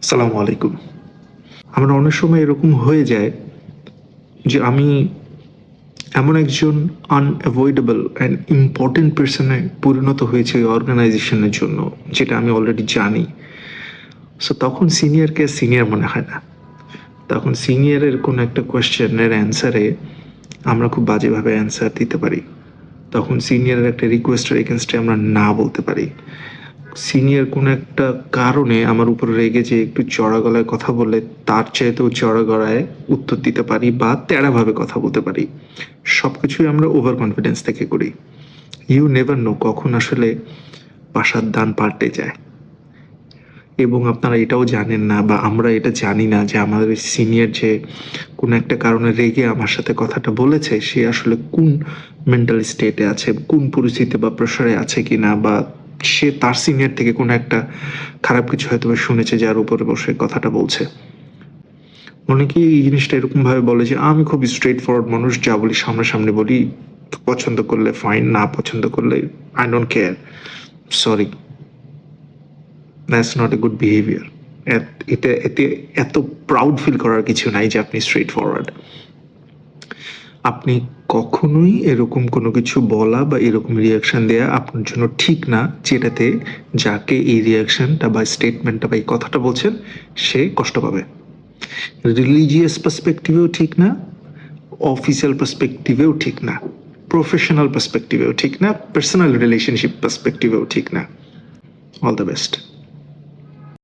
সালামু আলাইকুম। আমার অনেক সময় এরকম হয়ে যায় যে আমি এমন একজন আনঅ্যাভয়েডেবল অ্যান্ড ইম্পর্টেন্ট পার্সনে পরিণত হয়েছে ওই অর্গানাইজেশনের জন্য, যেটা আমি অলরেডি জানি। সো তখন সিনিয়রকে সিনিয়র মনে হয় না। তখন সিনিয়রের কোনো একটা কোয়েশ্চেনের অ্যান্সারে আমরা খুব বাজেভাবে অ্যান্সার দিতে পারি। তখন সিনিয়রের একটা রিকোয়েস্টের এগেনস্টে আমরা না বলতে পারি। সিনিয়র কোনো একটা কারণে আমার উপর রেগে যে একটু চড়া গলায় কথা বললে তার চাইতেও চড়া গলায় উত্তর দিতে পারি বা তেড়াভাবে কথা বলতে পারি। সব কিছুই আমরা ওভার কনফিডেন্স থেকে করি। ইউ নেভার নো কখন আসলে বাসার দান পাল্টে যায়। এবং আপনারা এটাও জানেন না বা আমরা এটা জানি না যে আমাদের সিনিয়র যে কোনো একটা কারণে রেগে আমার সাথে কথাটা বলেছে সে আসলে কোন মেন্টাল স্টেটে আছে, কোন পরিস্থিতি বা প্রেশারে আছে কিনা, বা সে তার সিনিয়র থেকে কোনো একটা খারাপ কিছু হয়তো শুনেছে যার উপরে বসে কথাটা বলছে। অনেকেই এই জিনিসটা এরকমভাবে বলে যে আমি খুব স্ট্রেট ফরওয়ার্ড মানুষ, যা বলি সামনাসামনি বলি, পছন্দ করলে ফাইন, না পছন্দ করলে I don't care. Sorry, that's not a good behaviour. এতে এতে এত প্রাউড ফিল করার কিছু নাই যে আপনি স্ট্রেট ফরওয়ার্ড। আপনি কখনোই এরকম কোনো কিছু বলা বা এরকম রিয়াকশন দেয়া আপনার জন্য ঠিক না, যেটাতে যাকে এই রিয়াকশনটা বা স্টেটমেন্টটা বা এই কথাটা বলছেন সে কষ্ট পাবে। রিলিজিয়াস পার্সপেক্টিভেও ঠিক না, অফিসিয়াল পার্সপেক্টিভেও ঠিক না, প্রফেশনাল পার্সপেক্টিভেও ঠিক না, পার্সোনাল রিলেশনশিপ পার্সপেক্টিভেও ঠিক না। All the best.